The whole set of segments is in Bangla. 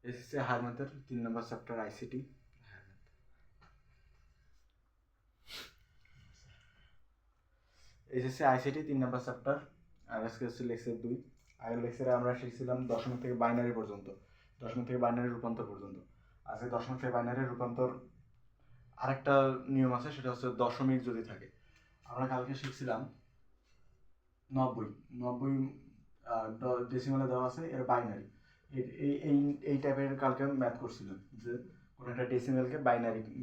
এসএসসি হায়ার ম্যাথের 3 নম্বর চ্যাপ্টার আইসিটি। এসএসসি আইসিটি 3 নম্বর চ্যাপ্টার। আর আজকে হচ্ছে লেকচার 2। আগের লেকচারে আমরা শিখছিলাম দশমিক থেকে বাইনারি পর্যন্ত, দশমিক থেকে বাইনারি রূপান্তর পর্যন্ত। আজকে দশমিক থেকে বাইনারি রূপান্তর আরেকটা নিয়ম আছে, সেটা হচ্ছে দশমিক যদি থাকে। আমরা কালকে শিখছিলাম 90 ডেসিমালে দেওয়া আছে, এর বাইনারি। এই টাইপের কালকে ম্যাথ করছিলাম যে কোনো একটা ডেসিমেলকে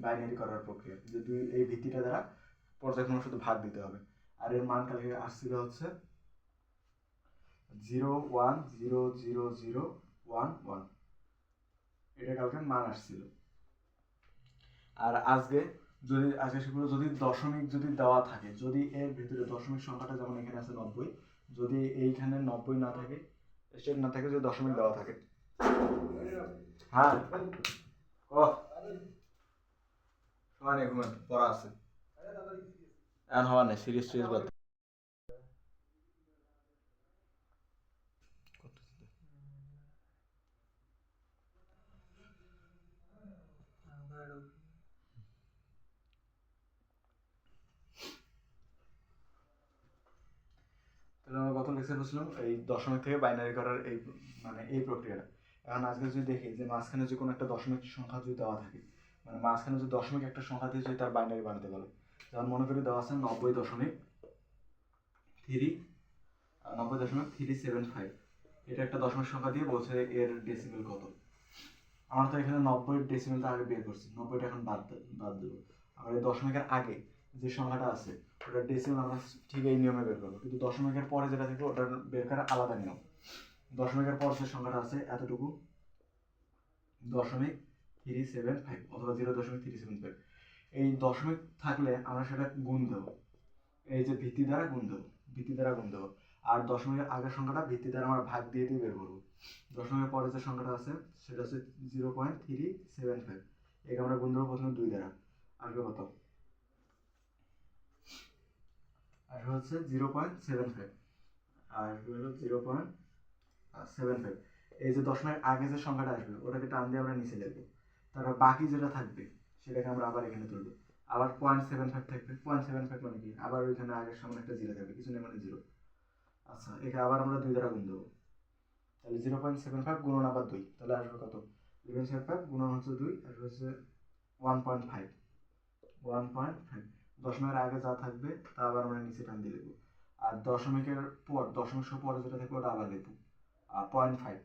বাইনারি করার প্রক্রিয়া, যে এই ভিত্তিটা দ্বারা পর্যায়ক্রমে শুধু ভাগ দিতে হবে। আর এর মান কালকে আসছিল হচ্ছে 0100011, এটা কালকে মান আসছিল। আর আজকে সেগুলো যদি দশমিক যদি দেওয়া থাকে, যদি এর ভিতরে দশমিক সংখ্যাটা যেমন এখানে আছে 90, যদি এইখানে 90 না থাকে, স্টেট না থাকে, যদি দশমিক দেওয়া থাকে, হ্যাঁ ও সময় নেই, ঘুমেন পড়া আছে, এখন হওয়া নেই, সিরিয়াস বাদ। তাহলে আমরা গত লেকচার বুঝলাম এই দশমিক থেকে বাইনারি করার এই প্রক্রিয়াটা। এখন আজকে যদি দেখি যে মাঝখানে যে কোনো একটা দশমিক সংখ্যা যদি দেওয়া থাকে, মানে মাঝখানে যদি দশমিক একটা সংখ্যা দিয়ে যদি তার বাইনারি বানাতে বলে, যেমন মনে করি দেওয়া আছে 90.375, এটা একটা দশমিক সংখ্যা দিয়ে বলছে এর ডেসিমেল কত। আমরা তো এখানে 90 ডেসিমেলটা আগে বের করছি, 90টা এখন বাদ দেবো। আমরা এই দশমিকের আগে যে সংখ্যাটা আছে ওটার ডেসিমেল আমরা ঠিক এই নিয়মে বের করবো, কিন্তু দশমিকের পরে যেটা থাকবে ওটার বের করার আলাদা নিয়ম। দশমিকের পর যে সংখ্যাটা আছে এতটুকু, 0.375 অথবা 0.375, এই দশমিক থাকলে আমরা সেটা গুণ দেবো, এই যে ভিত্তি দ্বারা গুণ দেবো। আর দশমিকের আগের সংখ্যাটা ভিত্তি দ্বারা আমরা ভাগ দিয়ে বের করবো। দশমিকের পরে যে সংখ্যাটা আছে সেটা হচ্ছে 0.375, একে আমরা গুণ দেবো প্রথমে 2 দ্বারা, আসবে কত, আসবে হচ্ছে 0.75, আসবে হলো 0.75। এই যে দশমিকের আগে যে সংখ্যাটা আসবে ওটাকে টান দিয়ে আমরা নিচে লিখবো, তারপর বাকি যেটা থাকবে সেটাকে আমরা আবার এখানে তুলবো, আবার 0.75 থাকবে। 0.75 মানে কি, আবার ওইখানে আগের সামনে একটা জিরো থাকবে, কিছু নেই মানে জিরো। আচ্ছা, একে আবার আমরা 2 দ্বারা গুণ দেবো, তাহলে 0.75 গুণন আবার 2, তাহলে আসবে কত, 0.75 গুণন হচ্ছে 2, আসবে হচ্ছে 1.5। দশমিকের আগে যা থাকবে তা আবার আমরা নিচে টান দিয়ে লিখবো, আর দশমিকের পর দশমিক সহ পরে যেটা থাকবে ওটা আবার লিখবো। আর 0.5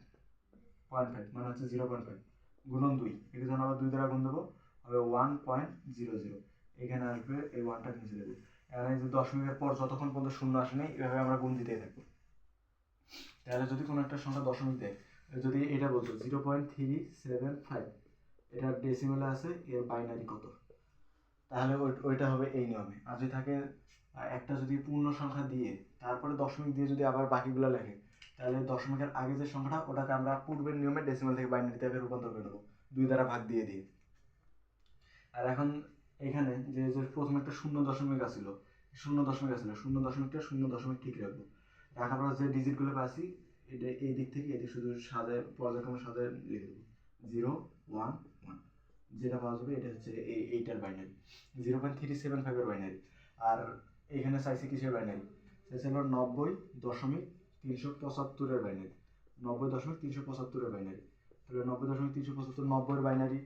মানে হচ্ছে 0.5 গুণন 2, একে যখন আবার 2 দ্বারা গুণ দেবো হবে 1.00, এখানে আসবে এই ওয়ানটা নিচে দেবো। এখানে যে দশমিকের পর যতক্ষণ পর্যন্ত শূন্য আসে নেই এভাবে আমরা গুণ দিতেই থাকবো। তাহলে যদি কোনো একটা সংখ্যা দশমিক দেয়, যদি এটা বলছো 0.375, এটা ডেসিমেলে আছে, এর বাইনারি কত, তাহলে ওইটা হবে এই নিয়মে। আর যদি থাকে একটা যদি পূর্ণ সংখ্যা দিয়ে তারপরে দশমিক দিয়ে যদি আবার বাকিগুলো লেখে, তাহলে দশমিকের আগে যে সংখ্যাটা ওটাকে আমরা পূর্বের নিয়মে ডেসিমেল থেকে বাইনারিতে রূপান্তর করে নেবো 2 দ্বারা ভাগ দিয়ে দিয়ে। আর এখন এখানে যে প্রথমে একটা শূন্য দশমিক আসছিল, শূন্য দশমিকটা শূন্য দশমিক ঠিক রাখবো, রাখার পর যে ডিজিটগুলো পাচ্ছি এটা এই দিক থেকে এদিক শুধু সাজায় পর্যায়ক্রমে সাজায় লিখে দেবো 011, যেটা পাওয়া যাবে এটা হচ্ছে এইটার বাইনারি, 0.375 বাইনারি। আর এখানে চাইছে কিসের বাইনারি, চাইছে হলো 90.375 বাইনারি, 90.375 বাইনারি। তাহলে 90.375, 90 বাইনারি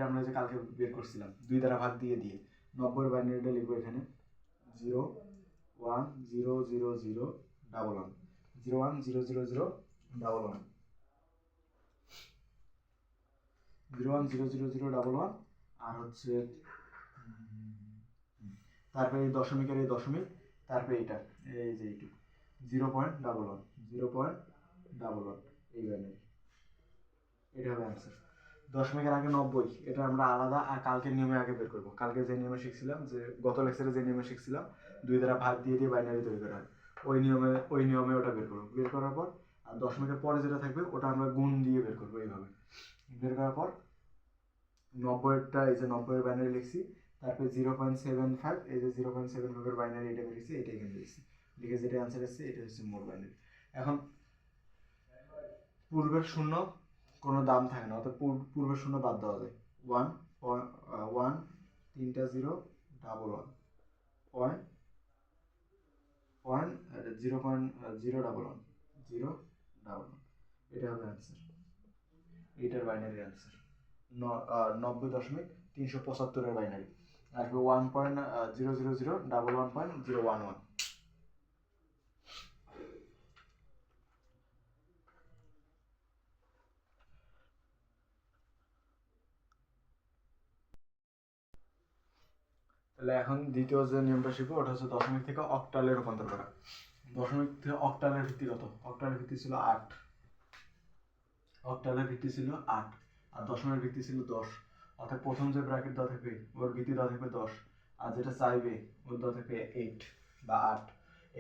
আমরা যে কালকে বের করছিলাম 2 দ্বারা ভাগ দিয়ে দিয়ে, 90 বাইনারিটা লিখবো এখানে 0100011, 0100011, 0100011, আর হচ্ছে তারপরে এই দশমিকের এই দশমিক, তারপরে এটা এই যে এইটুকু 0.11, এই বাইনারি, এটা হবে অ্যান্সার। দশমিকের আগে 90, এটা আমরা আলাদা আর কালকের নিয়মে আগে বের করবো। কালকে যে নিয়মে শিখছিলাম, যে গত লেকচারে যে নিয়মে শিখছিলাম 2 দ্বারা ভাগ দিয়ে দিয়ে বাইনারি তৈরি করা হয়, ওই নিয়মে ওটা বের করবো। বের করার পর আর দশমিকের পরে যেটা থাকবে ওটা আমরা গুণ দিয়ে বের করবো। এইভাবে বের করার পর 90টা, এই যে 90 এর বাইনারি লিখছি, তারপরে 0.75, এই যে 0.75 এর বাইনারি এটা বেরিয়েছে, এটা এখানে লিখছি, লিখে যেটা অ্যান্সার এসছে এটা হচ্ছে মোট বাইনারি। এখন পূর্বের শূন্য কোনো দাম থাকে না, অর্থাৎ পূর্বের শূন্য বাদ দেওয়া যায়। 1 1 3টা 0 ডাবল 1 পয়েন্ট পয়েন্ট 0.011 011, এটা হবে অ্যান্সার, এটার বাইনারি অ্যান্সার 90.375 বাইনারি আসবে 1.00011.011। তাহলে এখন দ্বিতীয় যে নিয়মটা শিখবো ওটা হচ্ছে দশমিক থেকে অক্টালে রূপান্তর করা। দশমিক থেকে অক্টালের ভিত্তি কত? অক্টালের ভিত্তি ছিল 8, অক্টালের ভিত্তি ছিল 8, আর দশমের ভিত্তি ছিল 10। অর্থাৎ প্রথম যে ব্র্যাকেট দেওয়া থাকবে ওর ভিত্তি দেওয়া থাকবে 10, আর যেটা চাইবে ওর দেওয়া থাকবে 8 বা 8।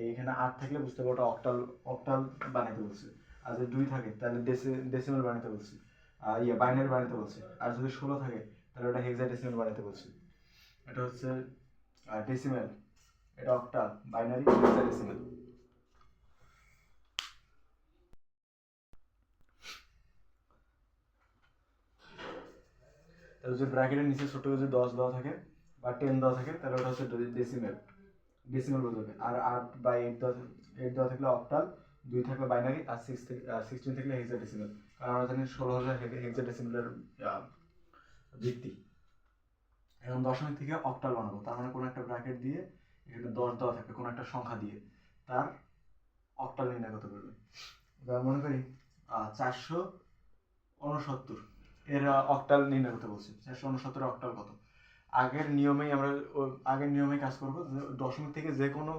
এইখানে 8 থাকলে বুঝতে পারো ওটা অক্টাল অক্টাল বানাইতে বলছে, আর যদি 2 থাকে তাহলে ডেসিমাল বানাইতে বলছে, বাইনারি বানাইতে বলছে, আর যদি 16 থাকে তাহলে ওটা হেক্সাডেসিমাল বানাইতে বলছে। এটা হচ্ছে ডেসিমাল, এটা অক্টাল, বাইনারি, হেক্সাডেসিমাল। তাহলে যদি ব্র্যাকেটের নিচে ছোট যদি 10 দেওয়া থাকে বা 10 দেওয়া থাকে তাহলে ওটা হচ্ছে ডেসিমাল, ডেসিমাল বোঝাবে। আর 8 বা 8 দেওয়া থাকলে অক্টাল, 2 থাকলে বাইনারি, আর 16 থাকলে হেক্সাডেসিমাল। কারণ আমরা জানি 16 হলো হেক্সাডেসিমালের ভিত্তি। এখন দশমিক থেকে অক্টাল বানাবো, তার মানে কোনো একটা ব্র্যাকেট দিয়ে এখানে 10 দেওয়া থাকবে কোনো একটা সংখ্যা দিয়ে, তার অক্টাল নির্ণয় করতে পারবে। এবার মনে করি 469 এর অক্টাল নির্ণয় করতে বলছে। 469 অক্টাল কত? আগের নিয়মেই কাজ করবো। দশমিক থেকে যে কোনো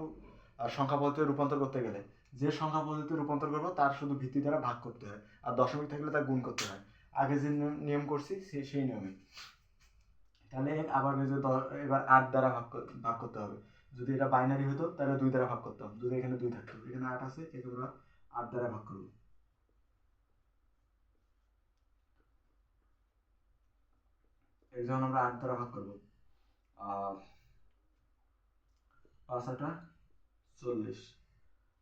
সংখ্যা পদ্ধতিতে রূপান্তর করতে গেলে যে সংখ্যা পদ্ধতিতে রূপান্তর করবো তার শুধু ভিত্তি দ্বারা ভাগ করতে হয়, আর দশমিক থাকলে তার গুণ করতে হয়। আগে যে নিয়ম করছি সেই নিয়মে। তাহলে আবার এবার 8 দ্বারা ভাগ করতে হবে। যদি এটা বাইনারি হতো তাহলে 2 দ্বারা ভাগ করতাম, যদি এখানে 2 থাকতো, এখানে 8 আছে, একে আমরা 8 দ্বারা ভাগ করবো। এই যখন আমরা 8 দ্বারা ভাগ করবো, 5 × 40,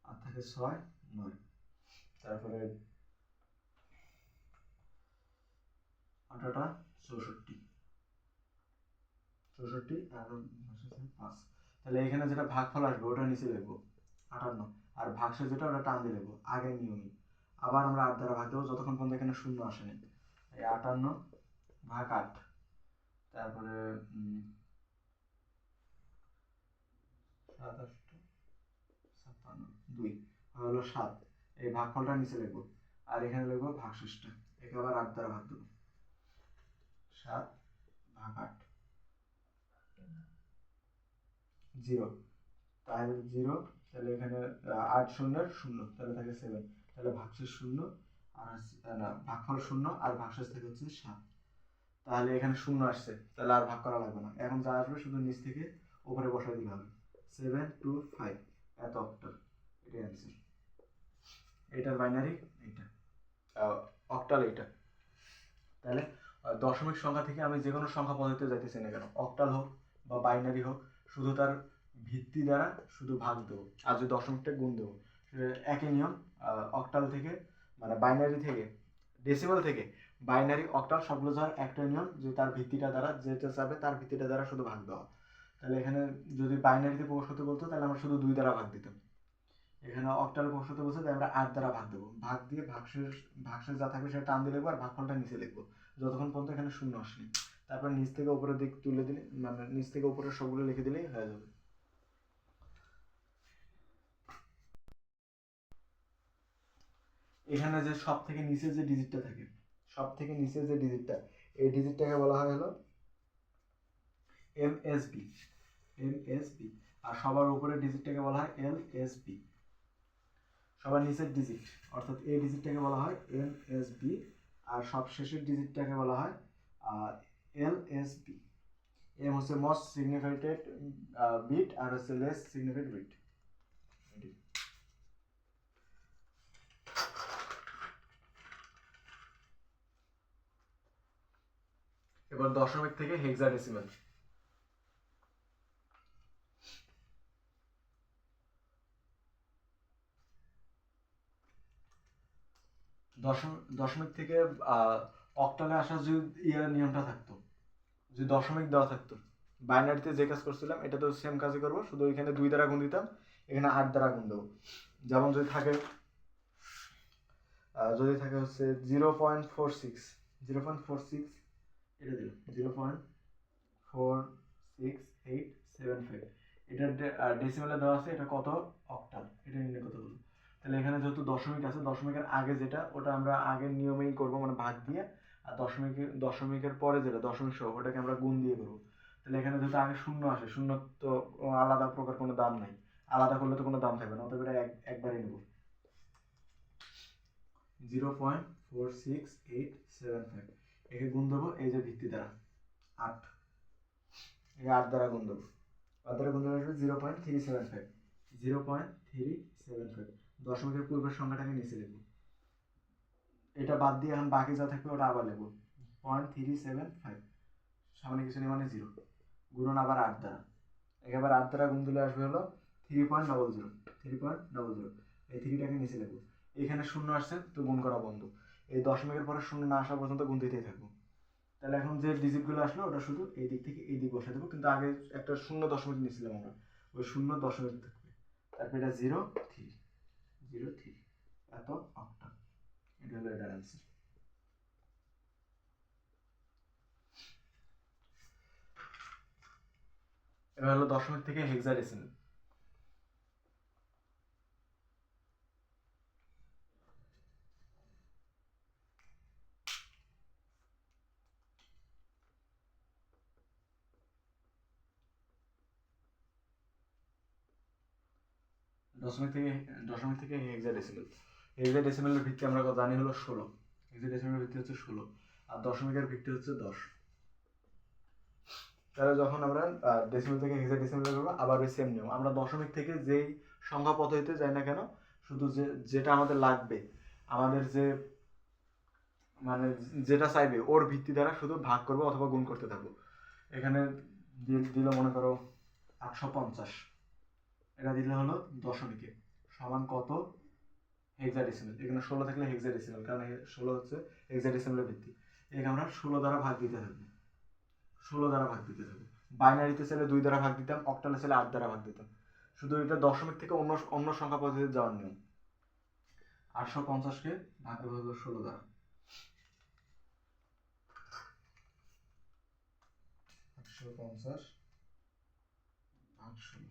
আর থাকে 6 9, তারপরে 8 × 64 আর 5। তাহলে এখানে যেটা ভাগফল আসবে ওটা নিচে লিখবো 58, আর ভাগশেষ যেটা ওটা টান দিয়ে লিখবো আগের নিয়মই। আবার আমরা 8 দ্বারা ভাগ দেবো যতক্ষণ পর্যন্ত এখানে শূন্য আসেনি। এই 58 ভাগ 8, তারপরে 7 8 56 2 হলো 7। এই ভাগফলটা নিচে লিখবো, আর এখানে লিখবো ভাগশেষটা, একে আবার 8 দ্বারা ভাগ দেবো। 7 ভাগ 8 0, তাহলে 0, তাহলে এখানে 8 শূন্যের 0, তাহলে থাকে 7, তাহলে ভাগশেষ 0 আর না ভাগফল 0 আর ভাগশেষ থেকে হচ্ছে 7। তাহলে এখানে 0 আসছে, তাহলে আর ভাগ করা লাগবে না। এখন যা আসবে শুধু নিচ থেকে উপরে বসাই দিলে হবে। 725 এত অক্টাল, এটা অ্যান্সার। এটার বাইনারি এইটা, অক্টাল এইটা। তাহলে দশমিক সংখ্যা থেকে আমি যে কোনো সংখ্যা পদ্ধতিতে যাইতেছি না কেন, অক্টাল হোক বা বাইনারি হোক, শুধু তার ভিত্তি দ্বারা শুধু ভাগ দেবো, আর যদি দশমিকটা গুণ দেবো। একই নিয়ম, অক্টাল থেকে মানে বাইনারি থেকে ডেসিমাল থেকে বাইনারি অক্টাল সবগুলো যাওয়ার একটা নিয়ম, যে তার ভিত্তিটা দ্বারা যেটা চাবে তার ভিত্তিটা দ্বারা শুধু ভাগ দেওয়া। তাহলে এখানে যদি বাইনারিতে প্রকাশ করতে বলতো তাহলে আমরা শুধু 2 দ্বারা ভাগ দিতাম। এখানে অক্টাল প্রকাশ করতে বলছে তাই আমরা 8 দ্বারা ভাগ দেবো। ভাগ দিয়ে ভাগশেষ যা থাকবে সেটা টান দিয়ে লিখবো, আর ভাগফলটা নিচে লিখবো যতক্ষণ পর্যন্ত এখানে শূন্য আসেনি। তারপর নিচ থেকে উপরের দিক তুলে দিলে, মানে নিচ থেকে উপরের সবগুলো লিখে দিলেই হয়ে যাবে। এখানে যে সব থেকে নিচে যে ডিজিটটা থাকে, সব থেকে নিচে যে ডিজিটটা, এই ডিজিটটাকে বলা হয় হলো এমএসবি, এমএসবি। আর সবার উপরের ডিজিটটাকে বলা হয় এলএসবি। সবার নিচের ডিজিট অর্থাৎ এই ডিজিটটাকে বলা হয় এমএসবি, আর সব শেষের ডিজিটটাকে বলা হয় এলএসবি। এম হচ্ছে মোস্ট সিগনিফিকেন্ট বিট, আর হচ্ছে লেস সিগনিফিকেন্ট বিট। এবার দশমিক থেকে হেক্সাডেসিমাল। দশমিক থেকে অক্টালে আসার যদি নিয়মটা থাকতো, যদি দশমিক দেওয়া থাকতো, বাইনারিতে যে কাজ করছিলাম এটা তো সেম কাজই করবো, শুধু এখানে 2 দ্বারা গুণ দিতাম, এখানে 8 দ্বারা গুণ দেবো। যেমন যদি থাকে হচ্ছে 0.46 এটা দিল 0.46875, এটা ডেসিমেলে দেওয়া আছে, এটা কত অক্টাল, এটা নির্ণয় করতে বলবো। তাহলে এখানে যেহেতু দশমিক আছে, দশমিকের আগে যেটা ওটা আমরা আগের নিয়মেই করবো, মানে ভাগ দিয়ে, আর দশমিকের পরে যেটা দশমিক সহ ওটাকে আমরা গুণ দিয়ে করবো। তাহলে এখানে যেহেতু আগে শূন্য আসে, শূন্য তো আলাদা প্রকার কোনো দাম নাই, আলাদা করলে তো কোনো দাম থাকবে না, অতএব এটা একবারই নেব। 0.46875 একে গুণ দেবো এই যে ভিত্তি দ্বারা 8, এই 8 দ্বারা গুণ দেবো, 8 দ্বারা গুণ দেবো 0.375, 0.375 দশমিকের পূর্বের সংখ্যাটাকে নিচে লিখবো, এটা বাদ দিয়ে এখন বাকি যা থাকবে ওটা আবার লিখবো 0.375, সামনে কিছু নেই মানে 0, গুণন আবার 8 দ্বারা, একেবারে 8 দ্বারা গুণ দিলে আসবে হলো 3.00, এই 3টাকে নিচে লিখবো। এখানে শূন্য আসছে তো গুণ করা বন্ধ, এই দশমিকের পরে শূন্য না আসা পর্যন্ত গুণ দিতেই থাকবো। তাহলে এখন যে ডিজিটগুলো আসলো ওটা শুধু এই দিক থেকে এই দিক বসে দেবো, কিন্তু আগে একটা শূন্য দশমিক নিয়েছিলাম আমরা, ওই শূন্য দশমিক থাকবে, তারপর এটা 0.3 এত অক্টাল, এটা হলো এটার অ্যান্সার। এবার হলো দশমিক থেকে হেক্সাডেসিমাল। দশমিক থেকে হেক্সাডেসিমাল। হেক্সাডেসিমালের ভিত্তি আমরা জানি হলো 16, হেক্সাডেসিমালের ভিত্তি হচ্ছে 16, আর দশমিকের ভিত্তি হচ্ছে 10। তাহলে যখন আমরা ডেসিমাল থেকে হেক্সাডেসিমাল করবো আবার ওই সেম নিয়ম, আমরা দশমিক থেকে যেই সংখ্যা পদ্ধতিতে যাই না কেন, শুধু যেটা আমাদের লাগবে, আমাদের যে মানে যেটা চাইবে ওর ভিত্তি দ্বারা শুধু ভাগ করবো অথবা গুণ করতে থাকবো। এখানে দিল মনে করো 850, এটা দিলে হলো দশমিকে সমান কত হেক্সাডেসিমাল, এখানে 16 থাকলে হেক্সাডেসিমাল, কারণ 16 হচ্ছে হেক্সাডেসিমালের ভিত্তি, এখানে আমরা 16 দ্বারা ভাগ দিতে থাকবো, 16 দ্বারা ভাগ দিতে থাকবো। বাইনারিতে ছেলে 2 দ্বারা ভাগ দিতাম, অক্টালে ছেলে 8 দ্বারা ভাগ দিতাম, শুধু এটা দশমিক থেকে অন্য সংখ্যা পদ্ধতিতে যাওয়ার নিয়ম। 850কে ভাগ দেবো হলো 16 দ্বারা, 850 ভাগ 16,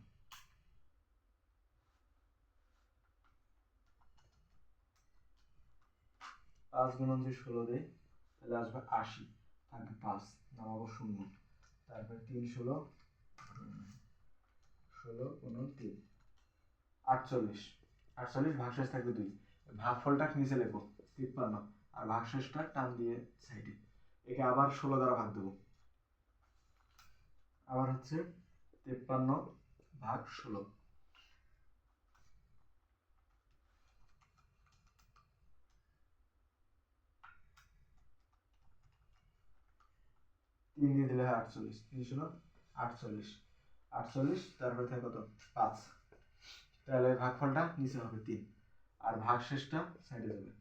5 গুণন যদি 16 দেয় তাহলে আসবে 80, থাকবে 5, নামাবো 0, তারপরে 3 16 গুণন 3 48, 48 ভাগশেষ থাকবে 2, ভাগফলটা নিচে লিখবো 53, আর ভাগশেষটা টান দিয়ে সাইডে, একে আবার 16 দ্বারা ভাগ দেবো, আবার হচ্ছে 53 ভাগ 16, তিন দিয়ে দিলে হয় 48, 3 ষোলো 48, 48 তারপরে থাকে কত 5, তাহলে ভাগফলটা নিচে হবে 3, আর ভাগশেষটা সাইডে যাবে।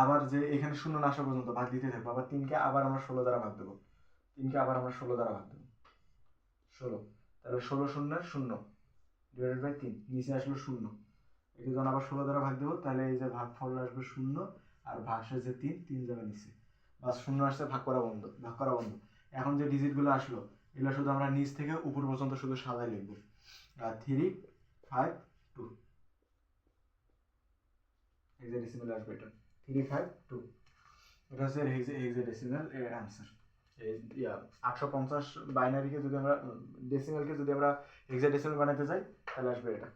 আবার যে এখানে শূন্য না আসা পর্যন্ত ভাগ দিতে থাকবো, আবার 3কে আবার আমরা 16 দ্বারা ভাগ দেবো, 3কে আবার আমরা 16 দ্বারা ভাগ দেবো, 16, তাহলে 16 শূন্যের 0 ডিভাইডেড বাই 3, নিচে আসলো 0, একে যখন আবার 16 দ্বারা ভাগ দেবো তাহলে এই যে ভাগফল আসবে 0, আর ভাগশেষ যে 3 যাবে নিচে, বাস 0 আসছে, ভাগ করা বন্ধ। এখন যে ডিজিটগুলো আসলো এগুলো শুধু আমরা নিচ থেকে উপর পর্যন্ত শুধু সাজায় লিখবো, 3 5 2, হেক্সাডেসিমাল আসবে এটা 3 5 2, এটা হচ্ছে হেক্সাডেসিমাল এর অ্যান্সার। এই 850 বাইনারিকে যদি আমরা ডেসিমালকে যদি আমরা হেক্সাডেসিমাল বানাতে চাই তাহলে আসবে এটা।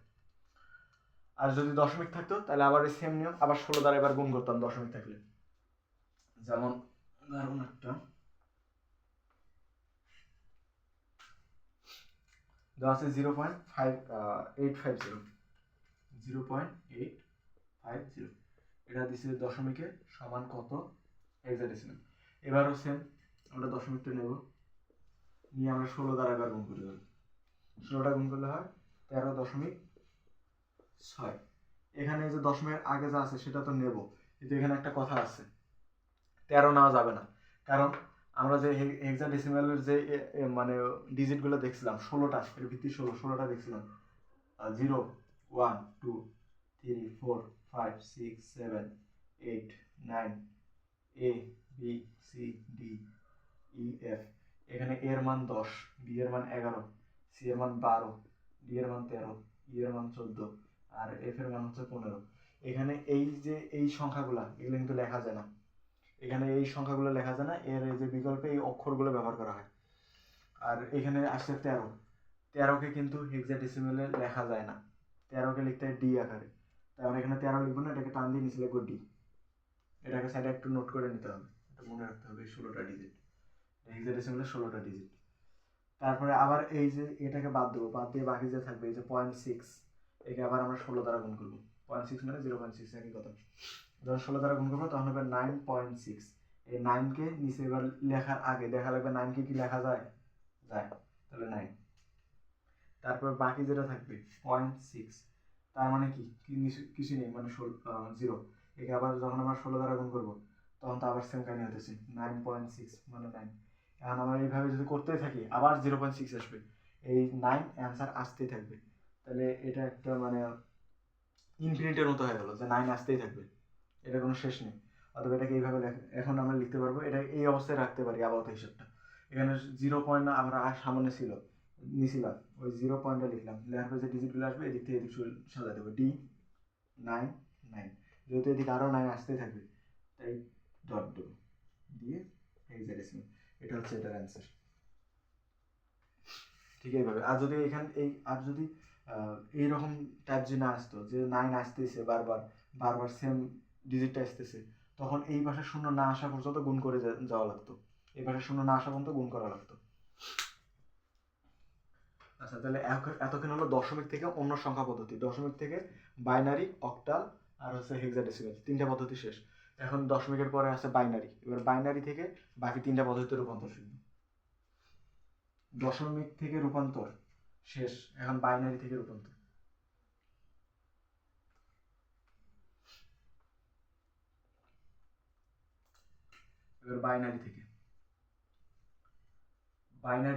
আর যদি দশমিক থাকতো তাহলে আবার এই সেম নিয়ম, আবার 16 দ্বারা এবার গুণ করতাম দশমিক থাকলে। যেমন ধরুন একটা দেওয়া আছে 0.850, এটা দিচ্ছে দশমিকে সমান কত হেক্সাডেসিমাল। এবারও সেম, আমরা দশমিকটা নেব, নিয়ে আমরা 16 দ্বারা এবার গুণ করে দেবো, 16টা গুণ করলে হয় 13.6, এখানে এই যে দশমিকের আগে যা আছে সেটা তো নেব, কিন্তু এখানে একটা কথা আছে, 13 নেওয়া যাবে না, কারণ আমরা যে হেক্সাডেসিমালের যে মানে ডিজিটগুলো দেখছিলাম 16টা, এর ভিত্তি 16টা দেখছিলাম, 0 1 2 3 4 5 6 7 8 9 A B C D E F. এখানে এর মান 10, বি এর মান 11, সি এর মান 12, ডি এর মান 13, ই এর মান 14, আর এফ এর মান হচ্ছে 15। এখানে এই যে এই সংখ্যাগুলা এগুলো কিন্তু লেখা যায় না, এখানে এই সংখ্যাগুলো লেখা যায় না, এর এই যে বিকল্পে এই অক্ষরগুলো ব্যবহার করা হয়। আর এখানে আসছে 13, 13কে কিন্তু হেক্সাডেসিমেলে লেখা যায় না, 13কে লিখতে হয় ডি আকারে, তাই আমরা এখানে 13 লিখবো না, এটাকে টান দিয়ে নিচে লিখবো ডি। এটাকে সাইডে একটু নোট করে নিতে হবে, এটা মনে রাখতে হবে 16টা ডিজিট, হেক্সাডেসিমেলের 16টা ডিজিট। তারপরে আবার এই যে এটাকে বাদ দেবো, বাদ দিয়ে বাকি যে থাকবে এই যে 0.6, একে আবার আমরা 16 দ্বারা গুণ করবো, 0.6 মানে 0.6 একই কথা, যখন 16 দ্বারা গুণ করবো তখন হবে 9.6। এই 9কে নিচে এবার লেখার আগে দেখা লাগবে 9কে কি লেখা যায়, যায়, তাহলে 9। তারপর বাকি যেটা থাকবে 0.6, তার মানে কি কিছু নেই, মানে 0। একে আবার যখন আমরা 16 দ্বারা গুণ করবো তখন তো আবার সেম কাহিনী হতেছে, 9.6 মানে 9। এখন আমরা এইভাবে যদি করতেই থাকি আবার 0.6 আসবে, এই 9 অ্যান্সার আসতেই থাকবে, তাহলে এটা একটা মানে ইনফিনিটের মতো হয়ে গেল যে 9 আসতেই থাকবে, এটা কোনো শেষ নেই। অথবা এটাকে এইভাবে এখন আমরা লিখতে পারবো, এটা এই অবস্থায় রাখতে পারি আপাতত হিসাবটা। এখানে 0 পয়েন্ট আমরা সামনে ছিল নিছিলাম, ওই 0 পয়েন্টটা লিখলাম, লেখার পরে যে ডিজিটগুলো আসবে এদিক থেকে এদিক সাজা দেবো, ডি 9 9, যেহেতু এদিকে আরও 9 আসতেই থাকবে তাই ডট দেবো দিয়ে হেক্সাডেসিমাল, এটা হচ্ছে এটার অ্যান্সার। ঠিক এইভাবে। আর যদি এখানে আর যদি এইরকম টাইপ যে না আসতো, যে 9 আসতেছে বারবার বারবার সেম ডিজিটটা আসতেছে, তখন এই পাশে শূন্য না আসা পর্যন্ত গুণ করে যাওয়া লাগতো, এই পাশে শূন্য না আসা পর্যন্ত গুণ করা লাগতো। আচ্ছা, তাহলে এতক্ষণ হলো দশমিক থেকে অন্য সংখ্যা পদ্ধতি, দশমিক থেকে বাইনারি, অক্টাল আর হচ্ছে হেক্সাডেসিমাল, 3টা পদ্ধতি শেষ। এখন দশমিকের পরে আছে বাইনারি, এবার বাইনারি থেকে বাকি 3টা পদ্ধতিতে রূপান্তর শিখব। দশমিক থেকে রূপান্তর শেষ, এখন বাইনারি থেকে রূপান্তর। এবার বাইনারি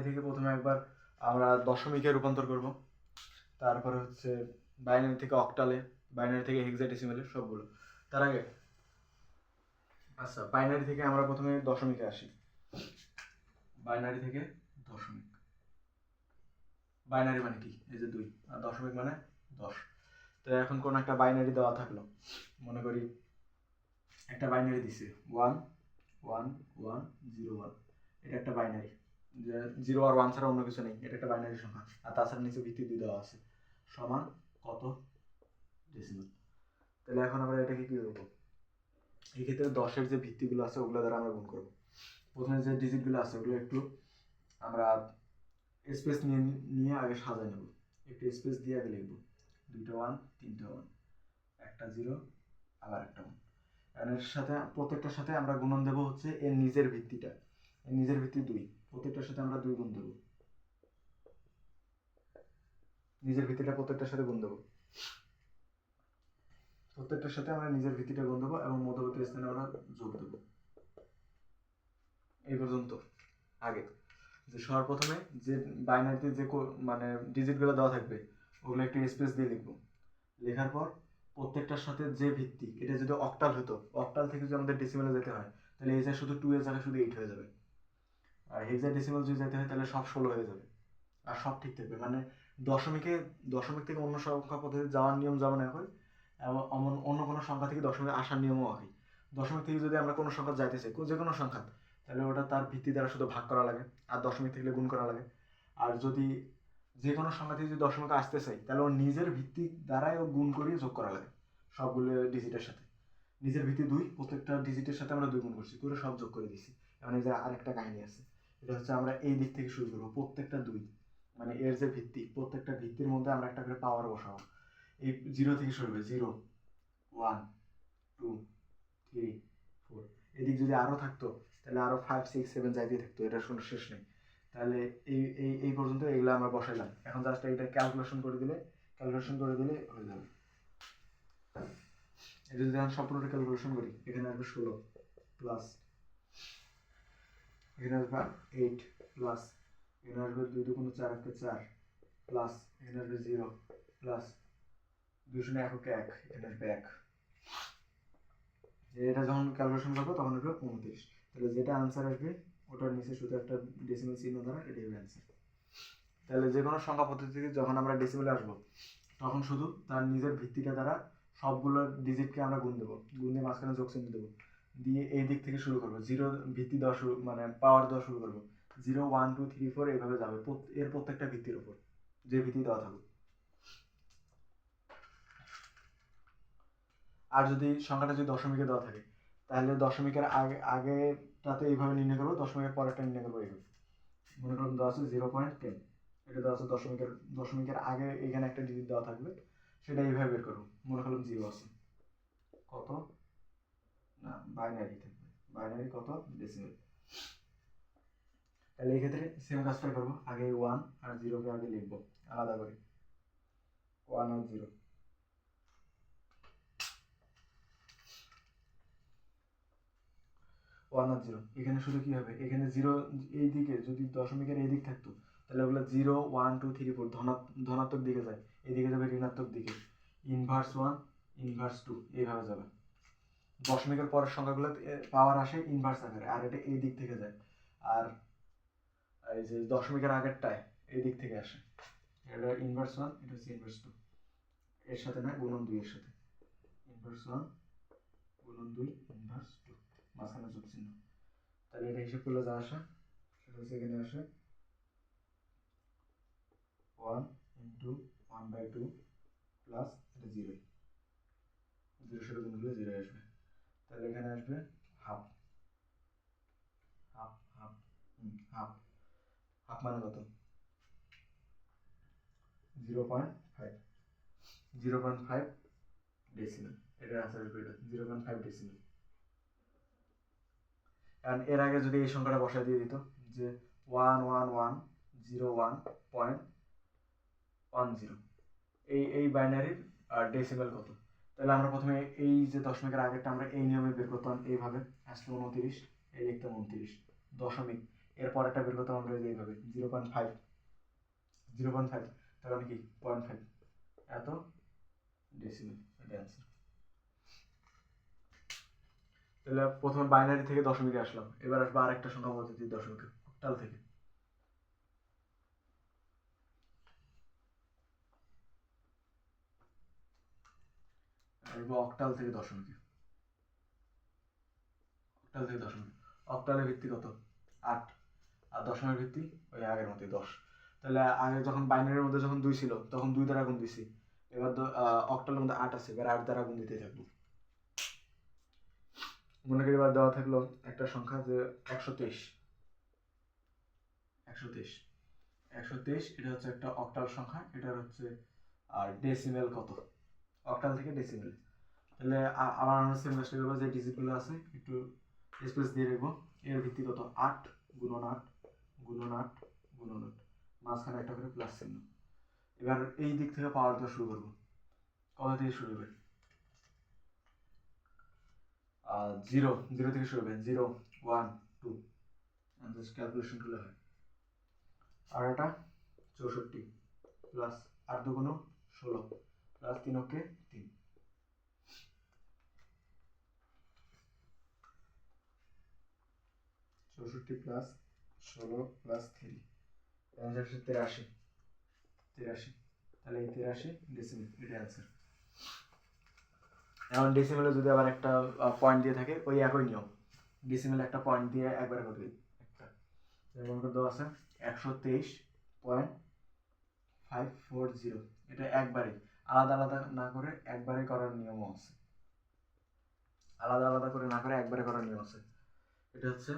থেকে প্রথমে একবার আমরা দশমিকে রূপান্তর করব, তারপরে হচ্ছে বাইনারি থেকে অক্টালে, বাইনারি থেকে হেক্সাডেসিমালে, সবগুলো। তার আগে আচ্ছা, বাইনারি থেকে আমরা প্রথমে দশমিকে আসি, বাইনারি থেকে দশমিক। বাইনারি মানে কি, এই যে 2, আর দশমিক মানে 10। তো এখন কোন একটা বাইনারি দেওয়া থাকলো, মনে করি একটা বাইনারি দিছে 1 1 1 0 1, এটা একটা বাইনারি, যে 0 আর 1 ছাড়া অন্য কিছু নেই, এটা একটা বাইনারি সংখ্যা, আর তাছাড়া নিচে ভিত্তি 2 দেওয়া আছে, সমান কত ডেসিমাল। তাহলে এখন আমরা এটাকে কি করবো, এই ক্ষেত্রে 10-এর যে ভিত্তিগুলো আছে ওগুলো দ্বারা আমরা গুণ করবো। প্রথমে যে ডিজিটগুলো আছে ওগুলো একটু আমরা স্পেস নিয়ে আগে সাজাই নেব, একটু স্পেস দিয়ে আগে লিখবো, 2টা 1 3টা 1, একটা 0 আবার একটা 1। এর সাথে প্রত্যেকটার সাথে আমরা গুণন দেব হচ্ছে এর নিজের ভিত্তিটা, এর নিজের ভিত্তি 2, প্রত্যেকটার সাথে আমরা 2 গুণ দেব, নিজের ভিত্তিটা প্রত্যেকটার সাথে গুণ দেব, প্রত্যেকটার সাথে আমরা নিজের ভিত্তিটা গুণ দেবো এবং মধ্যবর্তী স্থানে আমরা যোগ দেব। এই পর্যন্ত আগে যে সর্বপ্রথমে যে বাইনারিতে যে মানে ডিজিটগুলো দেওয়া থাকবে ওগুলো একটু স্পেস দিয়ে লিখবো, লেখার পর প্রত্যেকটার সাথে যে ভিত্তি, এটা যদি অক্টাল হতো, অক্টাল থেকে যদি আমাদের ডেসিমেলে যেতে হয় তাহলে এই যে শুধু 2 এর জায়গায় শুধু 8 হয়ে যাবে, আর হেক্সাডেসিমাল যদি যেতে হয় তাহলে সব 16 হয়ে যাবে, আর সব ঠিক থাকবে। মানে দশমিক থেকে অন্য সংখ্যা পদ্ধতি যাওয়ার নিয়ম যেমন একই, এবং অন্য কোনো সংখ্যা থেকে দশমিকে আসার নিয়মও একই। দশমিক থেকে যদি আমরা কোনো সংখ্যা যাইতে চাই, যে কোনো সংখ্যা, তাহলে ওটা তার ভিত্তি দ্বারা শুধু ভাগ করা লাগে, আর দশমিক থেকে গুণ করা লাগে। আর যদি যে কোনো সংখ্যা থেকে যদি দশমিকে আসতে চাই তাহলে ওর নিজের ভিত্তি দ্বারাই ও গুণ করিয়ে যোগ করা লাগে সবগুলো ডিজিটের সাথে। নিজের ভিত্তি 2, প্রত্যেকটা ডিজিটের সাথে আমরা 2 গুণ করছি, করে সব যোগ করে দিছি। এখন এই যে আরেকটা কাহিনী আছে, এটা হচ্ছে আমরা এই দিক থেকে শুরু করবো, প্রত্যেকটা 2, মানে এর যে ভিত্তি, প্রত্যেকটা ভিত্তির মধ্যে আমরা একটা করে পাওয়ার বসাবো। এই 0 থেকে শুরু হবে, 0 1 2 3 4, এদিক যদি আরো থাকতো তাহলে আরো 5 6 7 যাইতেই থাকতো, এটার কোনো শেষ নেই। তাহলে এই পর্যন্ত এগুলো আমরা বসাইলাম, এখন জাস্ট এটা ক্যালকুলেশন করে দিলে হয়ে যাবে। এটা যদি আমি সম্পূর্ণটা ক্যালকুলেশন করি, এখানে আসবে 16 প্লাস, এখানে আসবে 8 প্লাস, এখানে আসবে 2 2 4 1 4 প্লাস, এখানে আসবে 0 প্লাস 2 শূন্য 1 1, এখানে আসবে 1। এটা যখন ক্যালকুলেশন করবো তখন আসবে 29। তাহলে যেটা আনসার আসবে ওটার নিচে শুধু একটা ডেসিমেল চিহ্ন দ্বারা এটাই হবে আনসার। তাহলে যে কোনো সংখ্যা পদ্ধতিতে যখন আমরা ডেসিমেলে আসবো তখন শুধু তার নিজের ভিত্তিটা দ্বারা সবগুলো ডিজিটকে আমরা গুণ দেবো, গুণ দিয়ে মাঝখানে যোগ চিহ্ন দেবো, দিয়ে এই দিক থেকে শুরু করবো, জিরো ভিত্তি দেওয়া শুরু মানে পাওয়ার দেওয়া শুরু করবো, 0 1 2 3 4 এইভাবে যাবে এর প্রত্যেকটা ভিত্তির উপর যে ভিত্তি দেওয়া থাকুক। আর যদি সংখ্যাটা যদি দশমিকে দেওয়া থাকে তাহলে দশমিকের আগেটাতে এইভাবে নির্ণয় করবো, দশমিকের পরেরটা নির্ণয় করবো এইভাবে। মনে করুন দেওয়া আছে 0.10, এটা দেওয়া আছে দশমিকের আগে এখানে একটা ডিজিট দেওয়া থাকবে, সেটা এইভাবে বের করবো। মনে করলাম 0 আছে, কত না বাইনারি থাকবে, বাইনারি কত ডেসিমেল। তাহলে এই ক্ষেত্রে সেম কাজটা করবো, আগে 1 আর 0 কে আগে লিখবো আলাদা করে, 1 আর 0, 1 আর 0। এখানে শুধু কি হবে, এখানে 0 এই দিকে যদি দশমিকের এই দিক থাকতো তাহলে ওগুলো 0 1 2 3 4 ধনাত্মক দিকে যায়, এদিকে যাবে ঋণাত্মক দিকে, ইনভার্স 1 ইনভার্স 2 এইভাবে যাবে। দশমিকের পরের সংখ্যাগুলো পাওয়ার আসে ইনভার্স আকারে, আর এটা এই দিক থেকে যায়, আর এই যে দশমিকের আগেরটায় এই দিক থেকে আসে, এটা ইনভার্স 1, এটা হচ্ছে ইনভার্স 2, এর সাথে না গুণন 2 এর সাথে, ইনভার্স 1 গুণন 2 ইনভার্স 2 মাঝখানে যোগ চিহ্ন। তাহলে এটা হিসাব করলে যা আসে সেটা হচ্ছে এখানে আসে 1 ইন্টু 1/2 প্লাস এটা 0, 0 সাথে গুণ করলে 0 আসবে। তাহলে এখানে আসবে half, half half half, half মানে কত 0.5, 0.5 ডেসিমেল, এটার আনসার আসবে এটা 0.5 ডেসিমেল। কারণ এর আগে যদি এই সংখ্যাটা বসায় দিয়ে দিত যে 11101.10, এই বাইনারির ডেসিমেল কত, তাহলে আমরা প্রথমে এই যে দশমিকের আগেরটা আমরা এই নিয়মে বের করতাম, এইভাবে আসলে 29, এই লিখতাম 29 দশমিক, এর পরেরটা বের করতাম আমরা এইভাবে 0.5, 0.5 তার মানে কি 0.5 এত ডেসিমেল, এটা অ্যান্সার। তাহলে প্রথমে বাইনারি থেকে দশমিকে আসলাম, এবার আসবো আরেকটা সংখ্যা পদ্ধতি দশমিক অক্টাল থেকে। আসবো অক্টাল থেকে দশমিকে, অক্টাল থেকে দশমিক। অক্টালের ভিত্তি কত 8, আর দশমের ভিত্তি ওই আগের মতোই 10। তাহলে আগে যখন বাইনারির মধ্যে যখন 2 ছিল তখন 2 দ্বারা গুণ দিছি, এবার অক্টালের মধ্যে 8 আছে, এবার 8 দ্বারা গুণ দিতে থাকবো। মনে করি এবার দেওয়া থাকলো একটা সংখ্যা যে 123, 123, 123, এটা হচ্ছে একটা অক্টাল সংখ্যা, এটার হচ্ছে আর ডেসিমেল কত, অক্টাল থেকে ডেসিমেল। তাহলে আবার আমরা সেম কাজটা করবো, যে ডিজিটগুলো আছে একটু স্পেস দিয়ে রাখবো, এর ভিত্তি কত 8 গুণন 8 গুণন 8 গুণন 8, মাঝখানে একটা করে প্লাস চিহ্ন। এবার এই দিক থেকে পাওয়ার দেওয়া শুরু করবো, কত থেকে শুরু হবে 0 0 থেকে শুরু হবে, 0 1 2, জাস্ট ক্যালকুলেশন করলে হয়। আর এটা 64 প্লাস 8 2 গুণ 16 প্লাস 3 ওকে 3, 64 প্লাস 16 প্লাস 3, অ্যান্সার হচ্ছে 83, 83। তাহলে এই 83 ডেসিমেল, এটা অ্যান্সার। এখন ডেসিমেলে যদি আবার একটা পয়েন্ট দিয়ে থাকে ওই একই নিয়ম, ডেসিমেলে একটা পয়েন্ট দিয়ে একবারে করে দিই, একটা যেমন করে দেওয়া আছে 123.540, এটা একবারে আলাদা আলাদা না করে একবারে করার নিয়মও আছে, আলাদা আলাদা করে না করে একবারে করার নিয়ম আছে। এটা হচ্ছে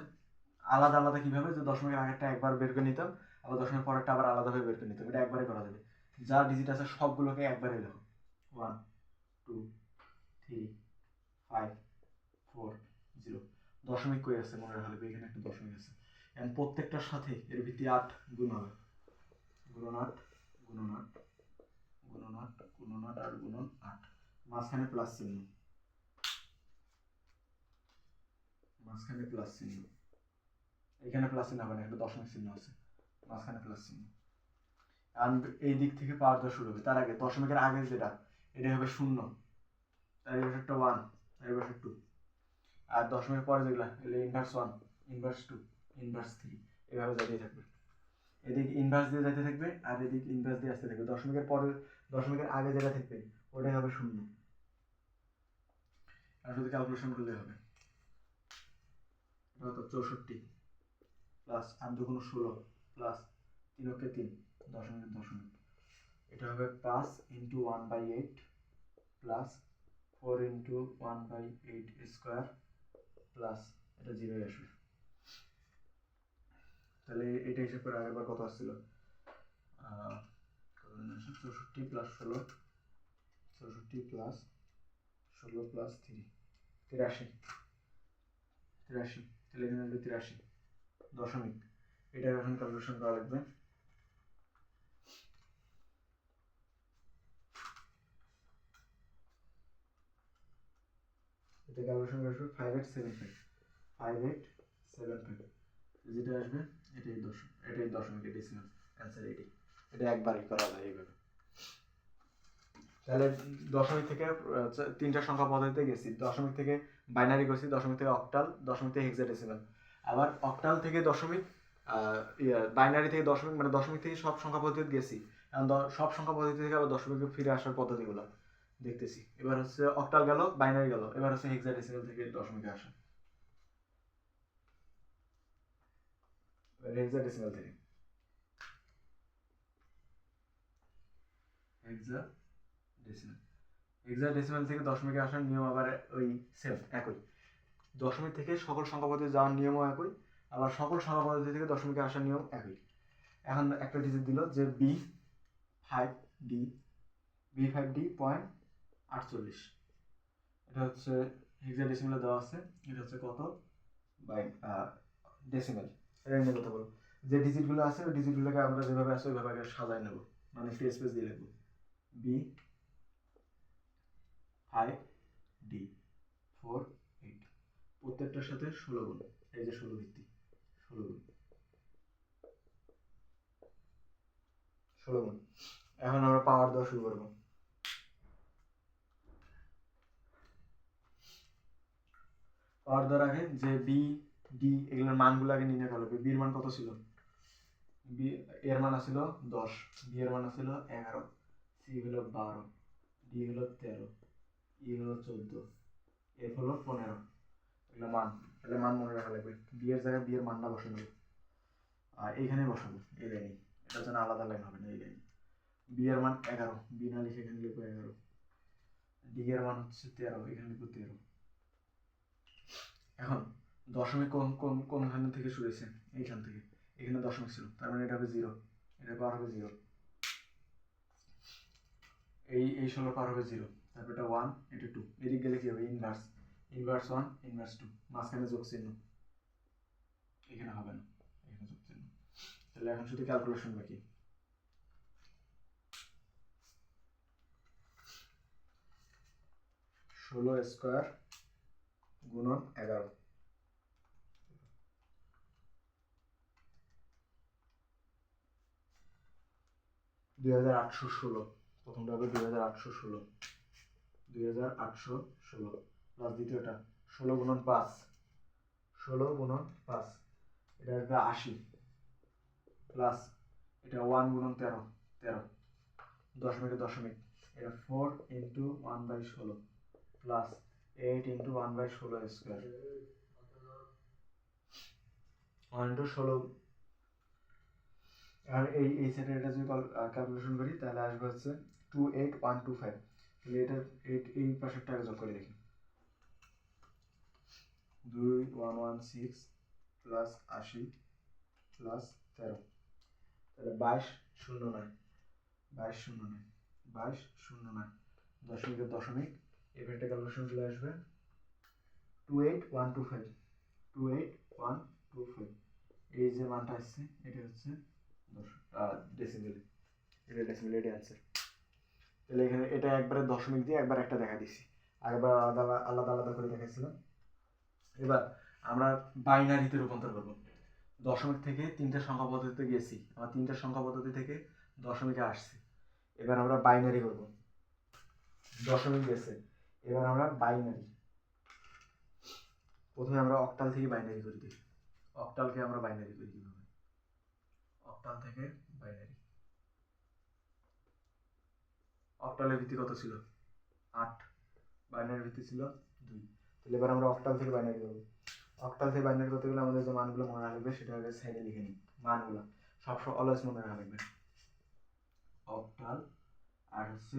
আলাদা আলাদা কিভাবে, যে দশমিকের আগেরটা একবার বের করে নিতাম, আবার দশমিকের পরেরটা আবার আলাদাভাবে বের করে নিতাম, এটা একবারে করা যাবে। যা ডিজিট আছে সবগুলোকে একবারে লেখো, 1 2 3 5 4 0, দশমিক কই আছে মনে রাখা লাগবে, এখানে একটা দশমিক আছে, এখন প্রত্যেকটার সাথে এর ভিত্তি 8 গুণ হবে, গুণন 8 গুণন 8 গুণন 8 গুণন 8 আর গুণন 8, মাঝখানে প্লাস চিহ্ন, মাঝখানে প্লাস চিহ্ন, এখানে প্লাস চিহ্ন হবে না, এখানে দশমিক চিহ্ন আছে, মাঝখানে প্লাস চিহ্ন। আর এই দিক থেকে পাওয়ার দেওয়া শুরু হবে, তার আগে দশমিকের আগে যেটা এটা হবে শূন্য, তার এই পাশেরটা 1, তার এই পাশে 2, আর দশমিকের পরে যেগুলা এগুলো ইনভার্স 1, ইনভার্স 2, ইনভার্স 3, এভাবে যাইতেই থাকবে। এদিক ইনভার্স দিয়ে যাইতে থাকবে আর এদিক ইনভার্স দিয়ে আসতে থাকবে। দশমিকের পরে, দশমিকের আগে যেটা থাকবে ওটাই হবে শূন্য। আর শুধু ক্যালকুলেশন করলে হবে। এটা হতো 64 প্লাস 8 2 16 প্লাস 3 অক্ষে 3 দশমিক দশমিক, এটা হবে 5 into 1/8 plus 4 into 1/8 square plus এটা 0 আসবে। তাহলে এটা হিসাব করে আগেরবার কত আসছিল, 64 প্লাস 16, 64 প্লাস 16 প্লাস 3 83, 83, তাহলে এখানে হলো 83 দশমিক। এটা এখন ক্যালকুলেশন করা লাগবে। এটা ক্যালকুলেশন করে আসবে 5875, 5875, যেটা আসবে এটাই দশমিক, এটাই দশমিক, এটাই ছিল অ্যান্সার। এটা একবারই করা যায় এইভাবে। তাহলে দশমিক থেকে তিনটা সংখ্যা পদ্ধতিতে গেছি, দশমিক থেকে বাইনারি করছি, দশমিক থেকে অক্টাল, দশমিক থেকে হেক্সাডেসিমাল, আবার অক্টাল থেকে দশমিক, বাইনারি থেকে দশমিক, মানে দশমিক থেকে সব সংখ্যা পদ্ধতিতে গেছি। এখন সব সংখ্যা পদ্ধতি থেকে আবার দশমিকে ফিরে আসার পদ্ধতিগুলো দেখতেছি। এবার হচ্ছে অক্টাল গেল, বাইনারি গেল, এবার হচ্ছে হেক্সাডেসিমাল থেকে দশমিকে আসা। হেক্সাডেসিমাল থেকে হেক্সাডেসিমাল থেকে দশমিকে আসার নিয়ম আবার ওই সেম একই। দশমিক থেকে সকল সংখ্যা পদ্ধতি যাওয়ার নিয়মও একই, আবার সকল সংখ্যা পদ্ধতি থেকে দশমিকে আসার নিয়ম একই। এখন একটা ডিজিট দিল যে B5D, B5D 0.48, এটা হচ্ছে হেক্সাডেসিমালে দেওয়া আছে, এটা হচ্ছে কত বাই ডেসিমাল। এটা নিয়ে কথা বলবো, যে ডিজিটগুলো আছে ওই ডিজিটগুলোকে আমরা যেভাবে আছে ওইভাবে আগে সাজাই নেব, মানে একটু স্পেস দিয়ে লিখবো B5D 48, প্রত্যেকটার সাথে 16 গুণ, এই যে 16 ভিত্তি, 16 গুণ, 16 গুণ। এখন আমরা পাওয়ার দেওয়া শুরু করবো। পাওয়ার দেওয়ার আগে যে বি ডি এগুলোর মানগুলো আগে নির্ণয় করা লাগবে। বি এর মান কত ছিল, বি এর মান ছিল 10, বি এর মান ছিল 11, সি হলো 12, ডি হলো 13, ই হলো 14, এফ হলো 15, এগুলো মান, তাহলে মান মনে রাখা লাগবে। বি এর জায়গায় বি এর মানটা বসানো, আর এইখানে বসাবো এই লাইনে, এটা যেন আলাদা লাইন হবে না, এই লাইন। বি এর মান 11, বি না লিখে এখানে লিখবো 11, ডি এর মান হচ্ছে 13, এখানে লিখবো 13। এখন দশমিক কোনখান থেকে শুরু হয়েছে, এইখান থেকে, এখানে দশমিক ছিল, তার মানে এটা হবে 0, এটা পার হবে 0, এই 16 পার হবে 0, তারপর এটা 1, এটা 2, এদিক গেলে কি হবে ইনভার্স, ইনভার্স 1, ইনভার্স 2, মাঝখানে যোগ চিহ্ন, এখানে হবে না, এখানে যোগ চিহ্ন। তাহলে এখন শুধু ক্যালকুলেশন বাকি। ষোলো স্কোয়ার গুণন 11, 2816, প্রথমটা হবে 2816, 2816 প্লাস দ্বিতীয়টা 16 গুণন 5, 16 গুণন 5, এটা আসবে 80, প্লাস এটা 1 গুণন 13, 13, দশমিকে দশমিক, এটা 4 into 1/16 plus 8 into 1/16 square, 1 into 16। আর এই সেটের এটা যদি ক্যালকুলেশন করি তাহলে আসবে হচ্ছে 28125, তাহলে এটা এই পাশেরটা যোগ করে দেখি, 2116 প্লাস 80 প্লাস 13, তাহলে 2209, 2209, 2209, দশমিকের দশমিক, এবার এটা ক্যালকুলেশন চলে আসবে 28125, 28125, এই যে মানটা আসছে এটা হচ্ছে ডেসিমেল, এটা ডেসিমেল, এটা অ্যান্সার। তাহলে এখানে এটা একবারে দশমিক দিয়ে একবার একটা দেখা দিচ্ছি, আরেকবার আলাদা আলাদা আলাদা করে দেখাচ্ছিলাম। এবার আমরা বাইনারিতে রূপান্তর করবো। দশমিক থেকে তিনটা সংখ্যা পদ্ধতিতে গেছি, আমরা তিনটা সংখ্যা পদ্ধতি থেকে দশমিকে আসছি। এবার আমরা বাইনারি করব। দশমিক গেছে, এবার আমরা বাইনারি। প্রথমে আমরা অক্টাল থেকে বাইনারি করে দিই। অক্টালকে আমরা বাইনারি করি কিভাবে? অক্টাল থেকে বাইনারি। অক্টালের ভিত্তি কত ছিল? 8। বাইনারির ভিত্তি ছিল 2। তাহলে এবার আমরা অক্টাল থেকে বাইনারি করব। অক্টাল থেকে বাইনারি করতে গেলে আমাদের যে মানগুলো মনে রাখবে সেটা আগে সাইডে লিখে নিই। মানগুলো সবসময় অলওয়েজ মনে রাখবে। অক্টাল আর হচ্ছে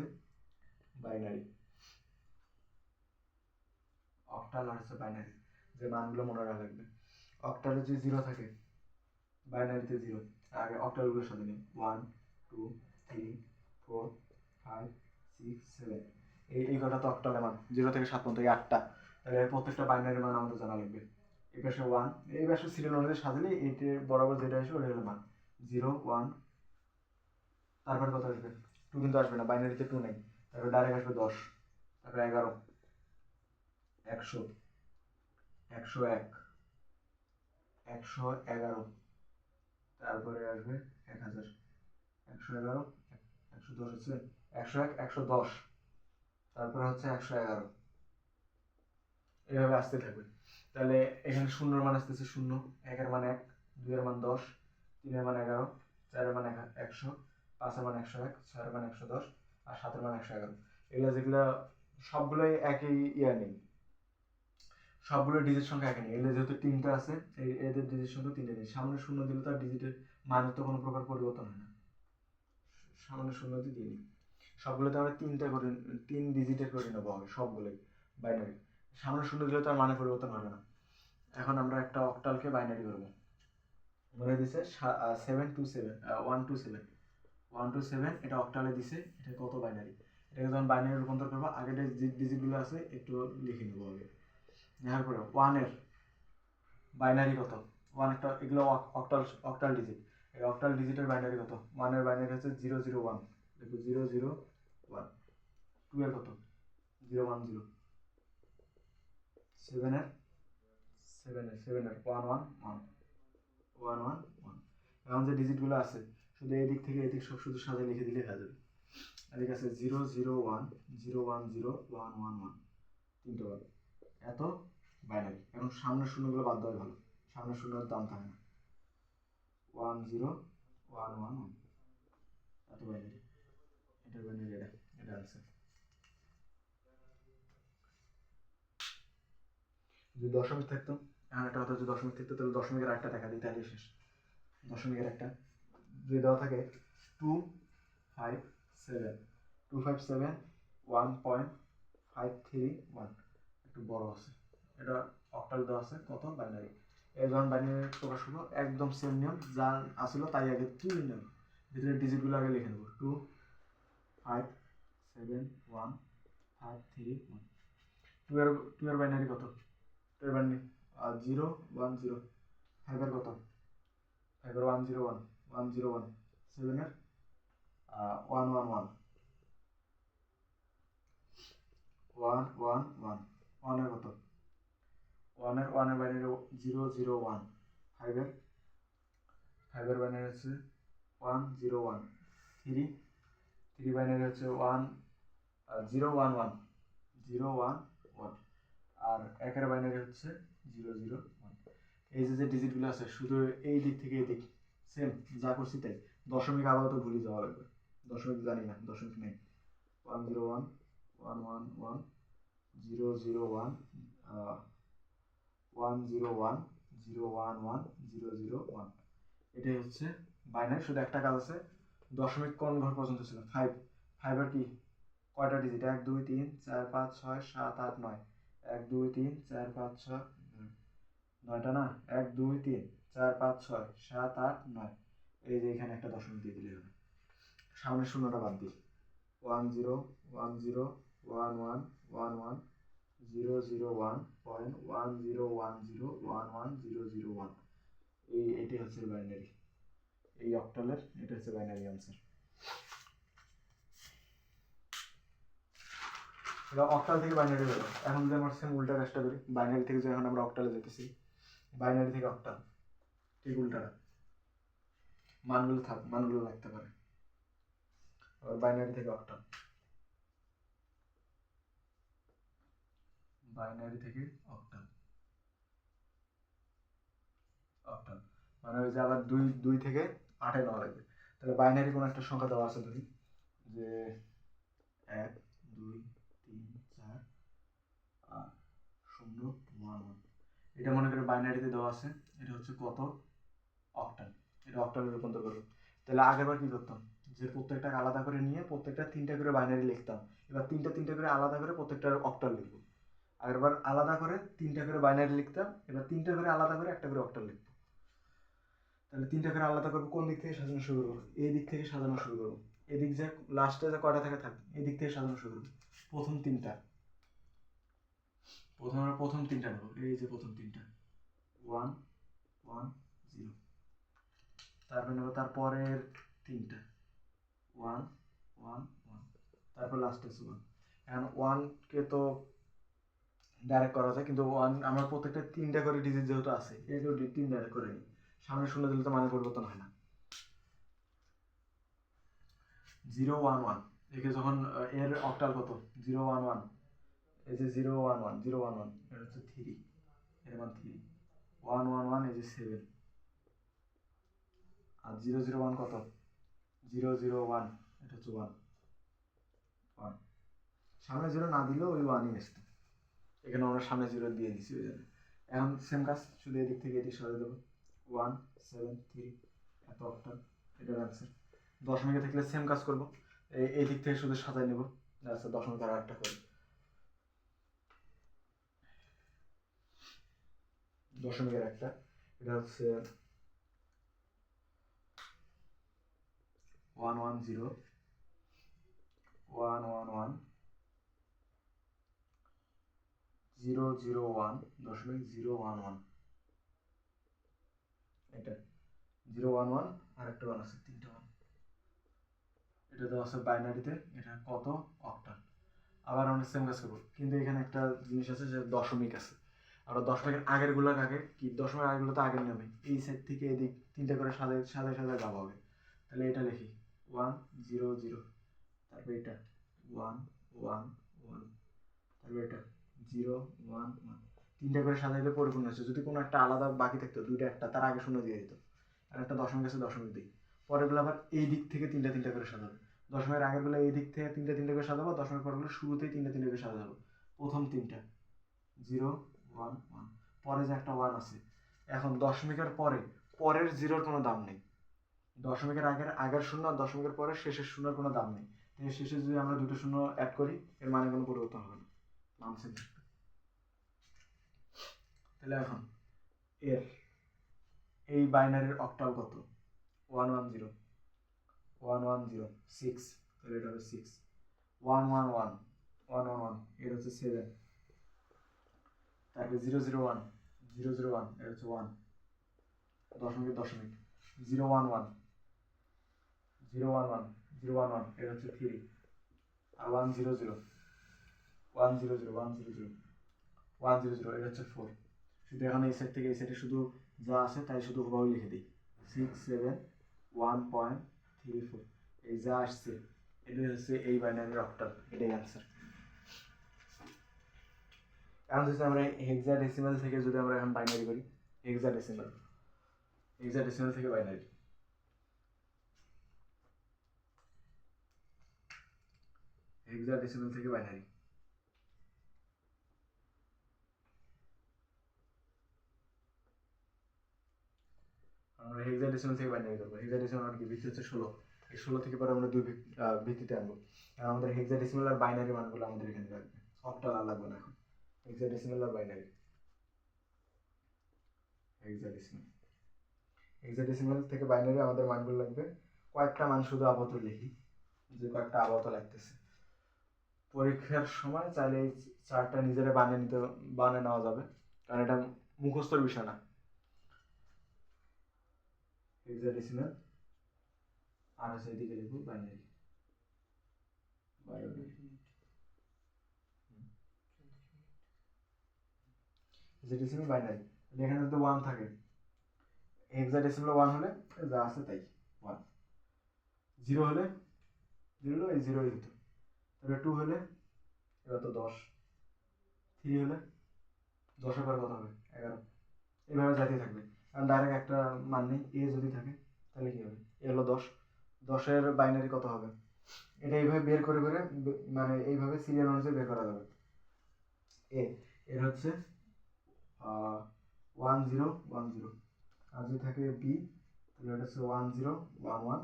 বাইনারি। অক্টাল আর হচ্ছে বাইনারি, যে মানগুলো মনে রাখা লাগবে। অক্টালে যে 0 থাকে, বাইনারিতে 0। আগে অক্টালগুলোর সাথে নিই। 1 2 3 4 5 6 7, এই কটা তো অক্টালের মান, 0 থেকে 7 পর্যন্ত, এই 8টা। তাহলে প্রত্যেকটা বাইনারির মান আমাদের জানা লাগবে। এই পাশে 1, এই পাশে সিরিয়াল অনুযায়ী সাজালে এটির বরাবর যেটা আসবে ওটা হলো মান 0 1। তারপরে কত আসবে? 2 কিন্তু আসবে না, বাইনারিতে 2 নেই। তারপরে ডাইরেক্ট আসবে 10, তারপরে 11 100 101 111, তারপরে আসবে 1000 111 110 হচ্ছে 101 110, তারপরে হচ্ছে 111, এভাবে আসতে থাকবে। তাহলে এখানে শূন্যর মান আসতেছে 0, 1 এর মান 1, 2 এর মান 10, 3 এর মান 11, 4 এর মান 100, 5 এর মান 101, 6 এর মান 110 আর 7 এর মান 111। এগুলো যেগুলো সবগুলোই একই নেই, সবগুলো ডিজিট সংখ্যা একই নেই। এগুলো যেহেতু 3টা আছে, এদের ডিজিট সংখ্যা 3টা নেই। সামনে শূন্য দিলে তার ডিজিটের মানের তো কোনো প্রকার পরিবর্তন হয় না, সামনে শূন্য দিয়ে দিই। সবগুলোতে আমরা 3টা করে 3 ডিজিটের করে নেবো হবে সবগুলোই বাইনারি। সামনে শূন্য দিলে তার মানে পরিবর্তন হবে না। এখন আমরা একটা অক্টালকে বাইনারি করব। মনে দিছে 727 127 127, এটা অক্টালে দিছে। এটা কত বাইনারি? এটাকে যখন বাইনারি রূপান্তর করবো, আগে যে ডিজিটগুলো আছে একটু লিখে নেবো আগে। নেওয়ার পরে 1 এর বাইনারি কত? 1 একটা, এগুলো অক্টাল ডিজিট। এই অক্টাল ডিজিটের বাইনারি কত? 1 এর বাইনারি হচ্ছে 001, দেখো 001। 2 এর কত? 010। 7 এর 111। এখন যে ডিজিটগুলো আছে শুধু এই দিক থেকে এদিক সব শুধু সাজে লিখে দিলে হয়ে যাবে। এদিক আছে 001 010 111, 3টা বার, এত বাইনারি। এখন সামনের শূন্যগুলো বাদ দেওয়া ভালো, সামনের শূন্যের দাম থাকে না। 10111, এত বাইনারি। এটা বাইনারি, এটা আছে। যদি দশমিক থাকতো, এখন একটা কথা, যদি দশমিক থাকতো তাহলে দশমিকের একটা দেখা দিই, তাহলে শেষ। দশমিকের একটা যদি দেওয়া থাকে 257 257 1.531, একটু বড় আছে, এটা অক্টাল দেওয়া আছে কত বাইনারি। এই যখন বাইনারি প্রকাশ হলো একদম সেম নিয়ম, যা আসলো তাই আগে তুলে নেব, ভিতরে ডিজিটগুলো আগে লিখে নেব। 2571531। 2 এর বাইনারি কত? 2 এর বাইনারি 010। 5 এর কত? 5 এর 101 101। 7 এর 111 111। 1 এর কত? 1 এর বাইনারি 001। 5 এর বাইনারি হচ্ছে 101। 3 বাইনারি হচ্ছে 011 011। আর 1 এর বাইনারি হচ্ছে 001। এই যে ডিজিটগুলো আছে শুধু এই দিক থেকে এই দিক সেম যা করছি তাই। দশমিক আপাতত ভুলে যাওয়া লাগবে, দশমিক জানি না, দশমিক নেই। 101 111 001 101 011 001। এটাই হচ্ছে বাইনারি। শুধু একটা কাজ আছে, দশমিক কোন ঘর পর্যন্ত ছিল? 5। 5 এর কি কয়টা ডিজিট? 1 2 3 4 5 6 7 8 9। 1 2 3 4 5 6 9টা না? 1 2 3 4 5 6 7 8 9। এই যে এখানে একটা দশমিক দিয়ে দিলে হবে, সামনের শূন্যটা বাদ দিই। 10 10 11 11 001.10101101। এটাই হচ্ছে বাইনারি, এই অক্টালের এটা হচ্ছে বাইনারি আনসার। এটা অক্টাল থেকে বাইনারি বেরো। এখন যদি আমরা সেম উল্টা কাজটা করি, বাইনারি থেকে যখন আমরা অক্টালে যেতেছি, বাইনারি থেকে অক্টাল ঠিক উল্টাটা, মানগুলো থাক, মানগুলো লাগতে পারে। আবার বাইনারি থেকে অক্টাল, বাইনারি থেকে অক্টাল, অক্টাল মানে ওই যে আবার দুই থেকে 8 নেওয়া লাগবে। তাহলে বাইনারি কোনো একটা সংখ্যা দেওয়া আছে ধরি যে 1 2 3 4 8 0 1 1, এটা মনে করে বাইনারিতে দেওয়া আছে, এটা হচ্ছে কত অক্টাল, এটা অক্টালে রূপান্তর করবো। তাহলে আগেরবার কি করতাম, যে প্রত্যেকটা আলাদা করে নিয়ে প্রত্যেকটা 3টা করে বাইনারি লিখতাম, এবার 3টা করে আলাদা করে প্রত্যেকটার অক্টাল লিখবো। আগেরবার আলাদা করে 3টা করে বাইনারি লিখতাম, এবার 3টা করে আলাদা করে একটা করে অক্টাল লিখবো। তাহলে 3টা করে আলাদা করবো, কোন দিক থেকে সাজানো শুরু করবো, এই দিক থেকে সাজানো শুরু করবো, এদিক যে লাস্টে যে কয়টা থেকে থাকে এই দিক থেকে সাজানো শুরু করবো। প্রথম 3টা, প্রথম 3টা নেবো, এই যে প্রথম 3টা 1 1 0, তারপর নেবো তারপরের 3টা 1 1 1, তারপর লাস্ট আছে 1। এখন 1কে তো ডাইরেক্ট করা যায়, কিন্তু 1 আমার প্রত্যেকটা 3টা করে ডিজিট যেহেতু আছে, এটাকেও 3 ডাইরেক্ট করে নিই, সামনে শূন্য দিলে তো মানে পরিবর্তন হয় না। 0 1 1, একে যখন এর অক্টাল কত 0 1 1, এই যে 0 1 1 0 1 1, এটা হচ্ছে 3, এর মান 3, 1 1 1 এই যে 7, আর 0 0 1 কত 0 0 1, এটা হচ্ছে 1 1, সামনে 0 না দিলেও ওই 1ই আসতো, এখানে আমরা সামনে 0 দিয়ে দিছি ওই জন্য। এখন সেম কাজ, শুধু এদিক থেকে এদিক সরিয়ে দেবো, 1 7 3, এত অক্টাল, এটার অ্যান্সার। দশমিকে থাকলে সেম কাজ করবো, এই দিক থেকে শুধু সাজাই নেবো, আচ্ছা দশমিক আর একটা করি, দশমিকের একটা, এটা হচ্ছে 1 1 0 1 1 1 0 0 1 দশমিক 0 1 1, এটা 0 1 1 আর একটা 1 আছে, 3টা 1, এটা তো আছে বাইনারিতে, এটা কত অক্টাল। আবার আমরা সেম কাজ করবো, কিন্তু এখানে একটা জিনিস আছে যে দশমিক আছে, আমরা দশমিকের আগের গুলো আগে কি, দশমিকের আগের গুলো তো আগের নিয়মে এই সাইড থেকে এদিক 3টা করে সাজায় সাজায় সাজায় যাওয়া হবে। তাহলে এটা লিখি 1 0 0, তারপর এটা 1 1 1, তারপর এটা 0 1 1, 3টা করে সাজাইলে পরিপূর্ণ হচ্ছে। যদি কোনো একটা আলাদা বাকি থাকতো, দুইটা একটা, তার আগে শূন্য দিয়ে দিত, আর একটা দশমিক আছে দশমিক দিই, পরেরগুলো আবার এই দিক থেকে 3টা করে সাজাবো, দশমিকের আগের গুলো এই দিক থেকে 3টা করে সাজাবো, দশমিক পরগুলো শুরুতেই 3টা করে সাজাবো। প্রথম 3টা 0 1 1, পরে যে একটা 1 আছে, এখন দশমিকের পরে পরের 0-র কোনো দাম নেই, দশমিকের আগের শূন্য আর দশমিকের পরে শেষের শূন্যের কোনো দাম নেই, তাই শেষে যদি আমরা দুটো শূন্য অ্যাড করি এর মানে কোনো পরিবর্তন হবে না, মান সেম থাকবে। তাহলে এখন এর এই বাইনারির অক্টাল কত 1 1 0 1 1 0 6, তাহলে এটা হবে 6, 1 1 1 1 1 1, এটা হচ্ছে 7, তারপরে 0 0 1 0 0 1, এটা হচ্ছে 1, দশমিক 0 1 1 0 1 1 0 1 1, এটা হচ্ছে 3, আর 1 0 0 1 0 0 1 0 0 1 0 0, এটা হচ্ছে 4। শুধু এখন এই সেট থেকে এই সেটে শুধু যা আছে তাই শুধু হুবহু লিখে দিই, 6 7 1.34, এই যা আসছে এটাই হচ্ছে এই বাইনারির অক্টাল, এটাই অ্যান্সার। এখন যদি আমরা হেক্সাডেসিমাল থেকে যদি আমরা এখন বাইনারি করি, হেক্সাডেসিমাল থেকে বাইনারি, হেক্সাডেসিমাল থেকে বাইনারি, আমরা হেক্সাডেসিমাল থেকে বাইনারি করবো। হেক্সাডেসিমাল মানে কি, ভিত্তি হচ্ছে 16, এই 16 থেকে পরে আমরা দুই ভিত্তিতে আনবো, আর আমাদের হেক্সাডেসিমাল আর বাইনারি মানগুলো আমাদের এখানে রাখবে, অক্টাল আর লাগবে না এখন, হেক্সাডেসিমাল আর বাইনারি। হেক্সাডেসিমাল থেকে বাইনারি আমাদের মানগুলো লাগবে, কয়েকটা মান শুধু আপাতত লিখি, যে কয়েকটা আপাতত লাগতেছে, পরীক্ষার সময় চাইলে এই চার্টটা নিজেরা বানিয়ে নেওয়া যাবে, কারণ এটা মুখস্থর বিষয় না। হেক্সাডেসিমাল আর হচ্ছে এদিকে লিখবো বাইনারি, হেক্সাডেসিমাল বাইনারি, এখানে যদি 1 থাকে, হেক্সাডেসিমাল 1 হলে যা আছে তাই 1, 0 হলে 0 এই 0 হতো, তাহলে 2 হলে এবার তো 10, 3 হলে 10 এর কত হবে 11, এভাবে যাতে থাকবে। কারণ ডাইরেক্ট একটা মান নেই, এ যদি থাকে তাহলে কি হবে, এ হলো 10, 10 এর বাইনারি কত হবে, এটা এইভাবে বের করে করে মানে এইভাবে সিরিয়াল অনুযায়ী বের করা যাবে। এর হচ্ছে 1010, আর যদি থাকে বি তাহলে এটা হচ্ছে 1011,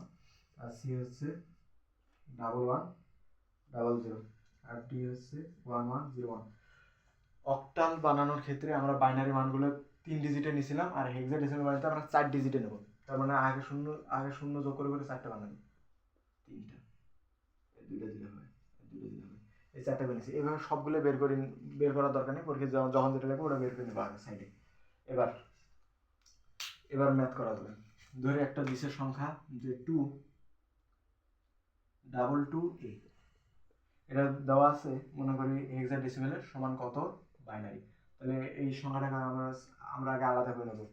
আর সি হচ্ছে 1100, আর ডি হচ্ছে 1101। অক্টাল বানানোর ক্ষেত্রে আমরা বাইনারি মানগুলো 3 ডিজিটে নিয়েছিলাম, আর হেক্সাডেসিমাল বানাতে আমরা 4 ডিজিটে নেব। তার মানে আগে শূন্য যোগ করে করে 4টা বানাবো, 3টা, দুইটা দিলে হয়, দুইটা দিলে হয়, এই 4টা বেরিয়েছে। এভাবে সবগুলো বের করার দরকার নেই, পরীক্ষা যখন যেটা লাগবে ওটা বের করে নেবো আগে সাইডে। এবার ম্যাথ করা যাবে। ধরে একটা বিশেষ সংখ্যা যে 222a, এটা দেওয়া আছে, মনে করি হেক্সাডেসিমালের সমান কত বাইনারি, তাহলে এই সংখ্যাটাকে আমরা আগে আলাদা করে নেবো,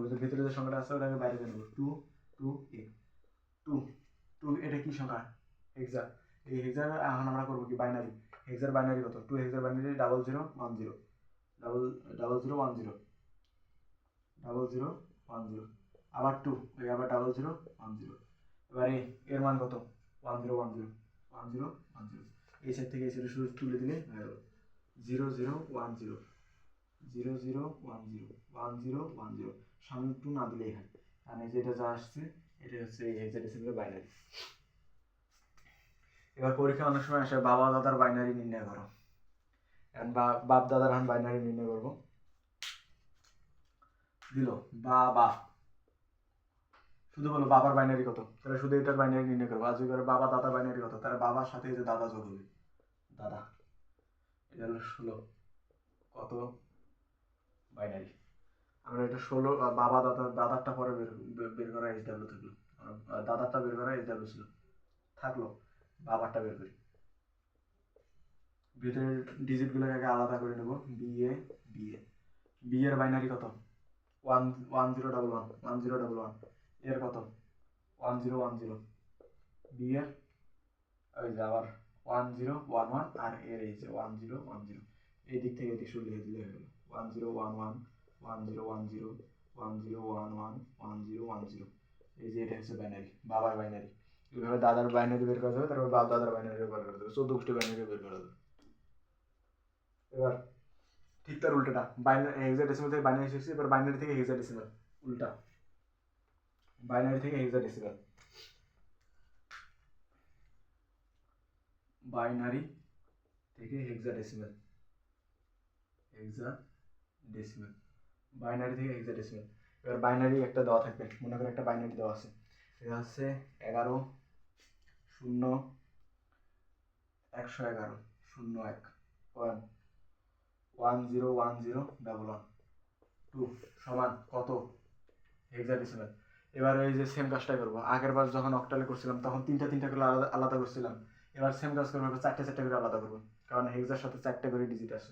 যে ভিতরে যে সংখ্যাটা আছে ওটাকে বাইরে করে নেবো, 2a, 2 এটা কি সংখ্যা, হেক্সা, এই হেক্সার এখন আমরা করবো কি বাইনারি, হেক্সার বাইনারি কত, 2 হেক্সার বাইনারি 0010, 0010, 0010, আবার 2 ওই আবার 0010, এবার এর মান কত 1010, 1010, এই সাইড থেকে এই সাইডে শুধু তুলে দিলে হয়ে গেল 0010, 0010, 1010, সামনে 2 না দিলেই হয়, আর এই যেটা যা আসছে এটা হচ্ছে এই হেক্সাডেসিমালের বাইনারি। এবার পরীক্ষা অনেক সময় আসে বাবা দাদার বাইনারি নির্ণয় করো, এখন বাপ দাদার এখন বাইনারি নির্ণয় করবো, দিল বাবা, শুধু বলো বাবার বাইনারি কত, তাহলে শুধু এটার বাইনারি নির্ণয় করবো, আর যদি বাবা দাদার বাইনারি কত, তাহলে বাবার সাথে যে দাদা যোগ হবে, দাদা, এটা হলো 16, কত বাইনারি, আমরা এটা 16 বাবা দাদারটা পরে বের করা এইচডাব্লিউ থাকলো, দাদারটা বের করা এইচডাব্লিউ ছিল, থাকলো বাবারটা বের করি, ভিতরের ডিজিট গুলোকে আগে আলাদা করে নেব, বি এর বাইনারি কত 1011, এর কত 1010, বি এর ওই যে আবার 1011, আর এর এই যে 1010, এই দিক থেকে এদিক শুরু লিখে দিলে হয়ে গেল 1011, 1010, 1011, 1010, এই যে এটা হচ্ছে বাইনারি, বাবার বাইনারি। এইভাবে দাদার বাইনারি বের করা যাবে, তারপর বাপ দাদার বাইনারি বের করা যাবে, 14 গোষ্ঠী বাইনারি বের করা যাবে। এবার ঠিক তার উল্টোটা, হেক্সাডেসিমাল থেকে বাইনারি শিখছি, এবার বাইনারি থেকে হেক্সাডেসিমাল, উল্টা, বাইনারি থেকে হেক্সাডেসিমাল, বাইনারি থেকে হেক্সাডেসিমাল, বাইনারি থেকে হেক্সাডেসিমাল। এবার বাইনারি একটা দেওয়া থাকবে, মনে করে একটা বাইনারি দেওয়া আছে, এটা হচ্ছে 11 0 111 01 1 1010 2 সমান কত হেক্সাডেসিমাল। এবার এই যে সেম কাজটাই করবো, আগের বার যখন অক্টালে করছিলাম তখন তিনটা করে আলাদা করছিলাম, এবার সেম কাজ করবো, 4টে করে আলাদা করবো, কারণ হেক্সার সাথে 4টে করে ডিজিট আছে,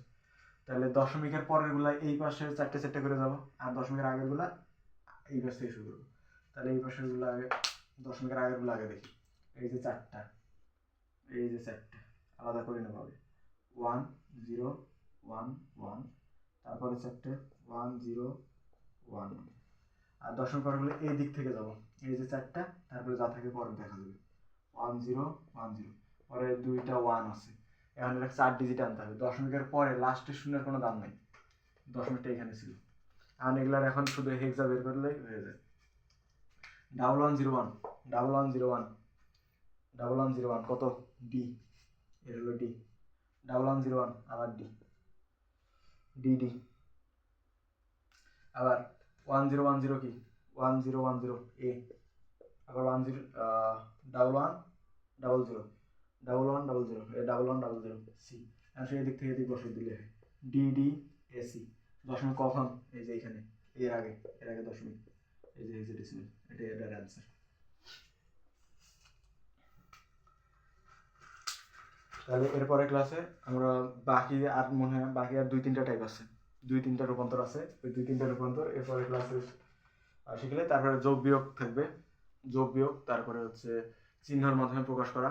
তাহলে দশমিকের পরের গুলা এই পাশে 4টে করে যাবো, আর দশমিকের আগের গুলা এই পাশ থেকে শুরু করবো, তাহলে এই পাশের গুলো আগে, দশমিকের আগের গুলো আগে দেখি, এই যে 4টা, এই যে 4টে আলাদা করে নেবো আগে, 1 0 1 1, তারপরে 4টে 1 0 1, আর দশমিক পরেরগুলো এই দিক থেকে যাবো, এই যে 4টা, তারপরে যা থাকে পরে দেখা যাবে 1 0 1 0, পরে 2টা 1 আছে, এখন এটা 4 ডিজিট আনতে হবে, দশমিকের পরে লাস্টের শূন্যের কোনো দাম নাই, দশমিকটা এখানে ছিল, আর এগুলার এখন শুধু হেক্সা বের করলেই হয়ে যায়, 1101, 1101, 1101 কত ডি, এর হলো ডি, 1101 আবার ডি, আবার 1010 কি 1010 এ, আবার 10 1100 1100 1100 সি, আর সেই দিক থেকে এদিক বসে দিলে হয় ডি এসি, দশমিক কখন এই যে এখানে, এর আগে দশমিক, এই যে হেক্সাডেসিমাল, এটার অ্যান্সার। তাহলে এরপরে ক্লাসে আমরা বাকি আর 2-3টা টাইপ আছে, 2-3টা রূপান্তর আছে, ওই 2-3টা রূপান্তর এরপরে ক্লাসে শিখলে। তারপরে যোগ বিয়োগ থাকবে, যোগ বিয়োগ, তারপরে হচ্ছে চিহ্নের মাধ্যমে প্রকাশ করা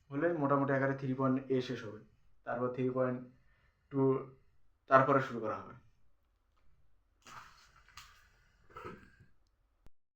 হলে মোটামুটি আকারে 3.A শেষ হবে, তারপর 3.2 তারপরে শুরু করা হবে।